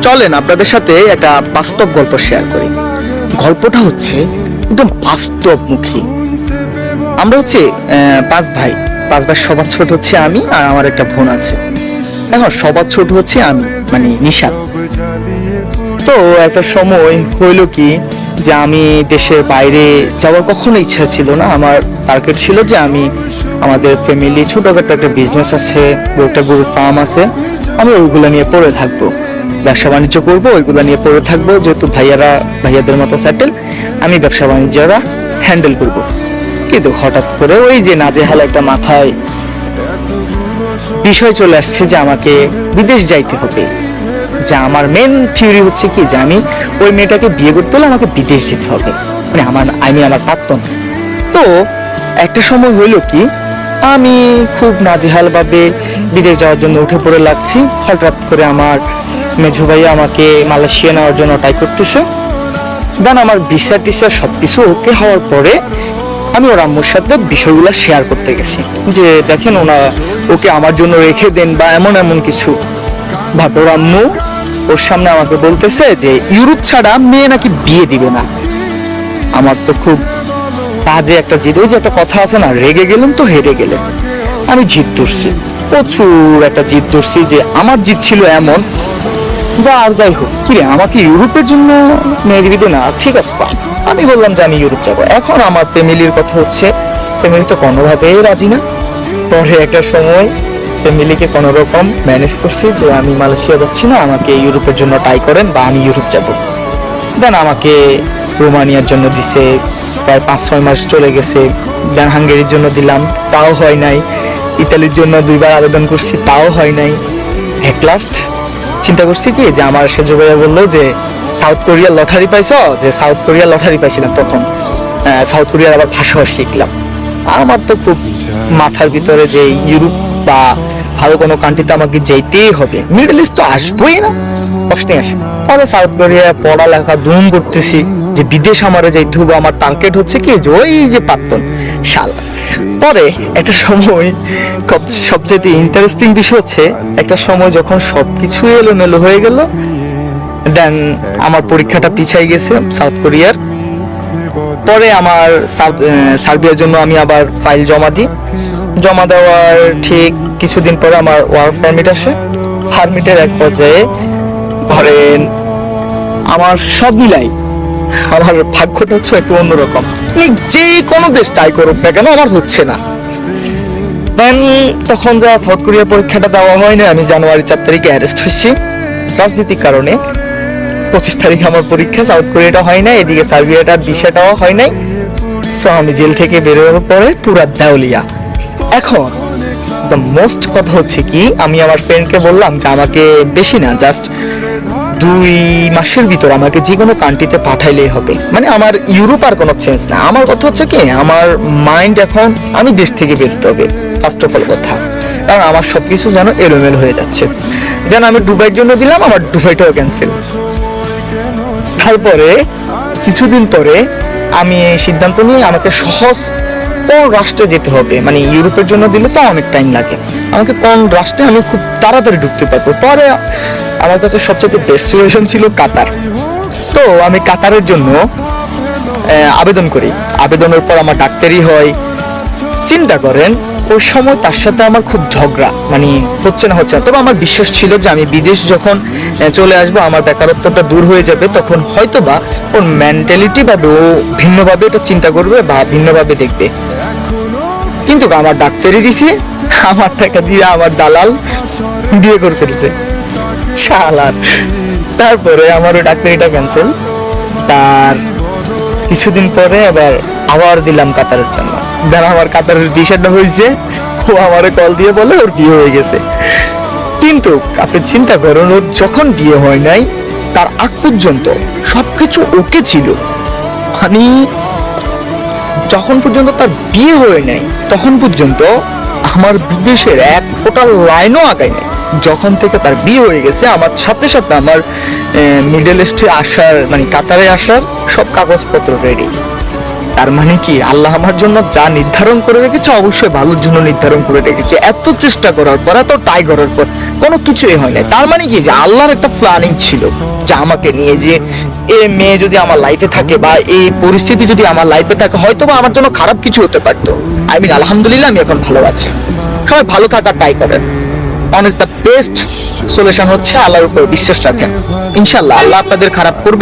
চলেন আপনাদের সাথে একটা বাস্তব গল্প শেয়ার করি। গল্পটা হচ্ছে একদম বাস্তবমুখী। আমরা হচ্ছে পাঁচ ভাই। সবার ছোট হচ্ছে আমি, আর আমার একটা বোন আছে। এখন সবার ছোট হচ্ছে আমি, মানে নিশাদ। তো একটা সময় হইলো কি, যে আমি দেশের বাইরে যাওয়ার কখনো ইচ্ছা ছিল না। আমার টার্গেট ছিল যে আমি আমাদের ফ্যামিলি ছোটখাটো একটা বিজনেস আছে, একটা গরুর ফার্ম আছে, আমি ওইগুলো নিয়ে পড়ে থাকবো, ব্যবসা বাণিজ্য করবো, ওইগুলো নিয়ে পড়ে থাকবো। যেহেতু ভাইয়াদের মতো সেটেল, আমি ব্যবসা বাণিজ্যরা হ্যান্ডেল করব। কিন্তু হঠাৎ করে ওই যে নাজেহাল একটা মাথায় বিষয় চলে আসছে যে আমাকে বিদেশ যাইতে হবে। যে আমার মেন থিওরি হচ্ছে কি, যে আমি ওই মেয়েটাকে বিয়ে করতে হলে আমাকে বিদেশ যেতে হবে, মানে আমার প্রাক্তন। তো একটা সময় হইল কি, আমি খুব নাজেহাল ভাবে বিদেশ যাওয়ার জন্য উঠে পড়ে লাগছি। হঠাৎ করে আমার মেঝো ভাইয়া আমাকে মালয়েশিয়া নেওয়ার জন্য ট্রাই করতেছে। দেন আমার ভিসা টিসা সবকিছু ওকে হওয়ার পরে আমি ওর আম্মুর সাথে বিষয়গুলো শেয়ার করতে গেছি, যে দেখেন ওকে আমার জন্য রেখে দেন বা এমন কিছু। ভাব, ওর আম্মু ওর সামনে আমাকে বলতেছে যে ইউরোপ ছাড়া মেয়ে নাকি বিয়ে দিবে না। আমার তো খুব বাজে একটা জিদ। ওই যে একটা কথা আছে না, রেগে গেলেন তো হেরে গেলেন। আমি জিদ ধরছি, প্রচুর একটা জিদ ধরছি, যে আমার জিদ ছিল এমন। বা আর যাই হোক, কিরে আমাকে ইউরোপের জন্য মেয়ে দিবি না? ঠিক আছে, আমি বললাম যে আমি ইউরোপ যাবো। এখন আমার ফ্যামিলির কথা হচ্ছে, ফ্যামিলি তো কোনোভাবেই রাজি না। পরে একটা সময় ফ্যামিলিকে কোনো রকম ম্যানেজ করছি যে আমি মালয়েশিয়া যাচ্ছি না, আমাকে ইউরোপের জন্য ট্রাই করেন বা আমি ইউরোপ যাব। দেন আমাকে রোমানিয়ার জন্য দিছে, প্রায় 5-6 মাস চলে গেছে। দেন হাঙ্গেরির জন্য দিলাম, তাও হয় নাই। ইতালির জন্য 2বার আবেদন করছি, তাও হয় নাই। এক লাস্ট চিন্তা করছি কি, যে আমার সেজো ভাইয়া বললো যে সাউথ কোরিয়ার লটারি পাইছ, যে সাউথ কোরিয়ার লটারি পাইছিলাম তখন। সাউথ কোরিয়ার আবার ভাষাও শিখলাম। আমার তো খুব মাথার ভিতরে যে ইউরোপ বা ভালো কোনো কান্ট্রিতে আমাকে যেতেই হবে, মিডল ইস্ট তো আসবোই না, প্রশ্নই আসে। পরে সাউথ কোরিয়ায় পড়ালেখা ধুম করতেছি, যে বিদেশ আমারে যাইতে হবে। আমার টার্গেট হচ্ছে কি, যে ওই যে প্রাক্তন শালা। পরে একটা সময় সবচেয়ে ইন্টারেস্টিং বিষয় হচ্ছে, একটা সময় যখন সবকিছু এলোমেলো হয়ে গেল, দেন আমার পরীক্ষাটা পিছাই গেছে সাউথ কোরিয়ার। পরে আমার সার্বিয়ার জন্য আমি আবার ফাইল জমা দেওয়ার ঠিক কিছুদিন পরে আমার ওয়ার্ক পারমিট আসে। পারমিটের এক পর্যায়ে ধরেন আমার সব মিলাই আমার ভাগ্যটা হচ্ছে একটু অন্যরকম। যে কোনো দেশ ট্রাই করুক না কেন, আমার হচ্ছে না। দেন তখন যা সাউথ কোরিয়ার পরীক্ষাটা দেওয়া হয়নি। আমি জানুয়ারি 4 তারিখে অ্যারেস্ট হয়েছি রাজনৈতিক কারণে। 25 তারিখে আমার পরীক্ষা, সাউথ কোরিয়াটা হয় না, এদিকে সার্বিয়াটা ভিসাটাও হয় নাই। সো আমি জেল থেকে বেরোনোর পরে পুরা দেউলিয়া। এখন দ্য মোস্ট কথা হচ্ছে কি, আমি আমার ফ্রেন্ডকে বললাম যে আমাকে বেশি না, জাস্ট 2 মাসের ভিতর আমাকে যে কোনো কান্ট্রিতে পাঠাইলেই হবে। মানে আমার ইউরোপ আর কোনো চেঞ্জ না। আমার কথা হচ্ছে কি, আমার মাইন্ড এখন আমি দেশ থেকে বেরোতে হবে ফার্স্ট অফ অল কথা, কারণ আমার সবকিছু যেন এলোমেলো হয়ে যাচ্ছে। যেন আমি দুবাইয়ের জন্য দিলাম, আমার দুবাইটাও ক্যান্সেল। তারপরে কিছুদিন পরে আমি সিদ্ধান্ত নিয়ে আমাকে সহজ কোন রাষ্ট্রে যেতে হবে, মানে ইউরোপের জন্য দিলে তো অনেক টাইম লাগে, আমাকে কোন রাষ্ট্রে আমি খুব তাড়াতাড়ি ঢুকতে পারবো। পরে আমার কাছে সবচেয়ে বেস্ট সলিউশন ছিল কাতার। তো আমি কাতারের জন্য আবেদন করি। আবেদনের পর আমার ডাক্তারি হয়। চিন্তা করেন, ওই সময় তার সাথে আমার খুব ঝগড়া, মানে হচ্ছে না। তবে আমার বিশ্বাস ছিল যে আমি বিদেশ যখন চলে আসবো, আমার বেকারত্বটা দূর হয়ে যাবে, তখন হয়তোবা ওর মেন্টালিটি বা ও ভিন্নভাবে এটা চিন্তা করবে বা ভিন্নভাবে দেখবে। কিন্তু আমার ডাক্তারি দিছে, আমার টাকা দিয়ে আমার দালাল বিয়ে করে ফেলছে শালার। তারপরে আমার ওই ডাক্তারিটা ক্যান্সেল। তার কিছুদিন পরে আবার দিলাম কাতারের জন্য। দেন আমার কাতারের ভিসাটা হয়েছে, ও আমারে কল দিয়ে বলে ওর বিয়ে হয়ে গেছে। কিন্তু আপনি চিন্তা করেন, ওর যখন বিয়ে হয় নাই তার আগ পর্যন্ত সবকিছু ওকে ছিল। মানে যখন পর্যন্ত তার বিয়ে হয়ে নাই তখন পর্যন্ত আমার বিদেশের এক ফোঁটা লাইনও আগায় নাই। যখন থেকে তার বিয়ে হয়ে গেছে, আমার সাথে সাথে আমার মিডল ইস্টে আসার, মানে কাতারে আসার সব কাগজপত্র রেডি। তার মানে কি আল্লাহ আমার জন্য যা নির্ধারণ করে রেখেছে অবশ্যই ভালোর জন্য নির্ধারণ করে রেখেছে। এত চেষ্টা করার পর, এত ট্রাই করার পর কোনো কিছুই হয় না। তার মানে কি যে আল্লাহর একটা প্ল্যানিং ছিল যে আমাকে নিয়ে, যে এই মেয়ে যদি আমার লাইফে থাকে বা এই পরিস্থিতি যদি আমার লাইফে থাকে, হয়তো বা আমার জন্য খারাপ কিছু হতে পারতো। আলহামদুলিল্লাহ আমি এখন ভালো আছি। সবাই ভালো থাকার ট্রাই করেন। অনেস্ট দ্য বেস্ট সলিউশন হচ্ছে আল্লাহর উপর বিশ্বাস রাখেন। ইনশাআল্লাহ আল্লাহ আপনাদের খারাপ করবে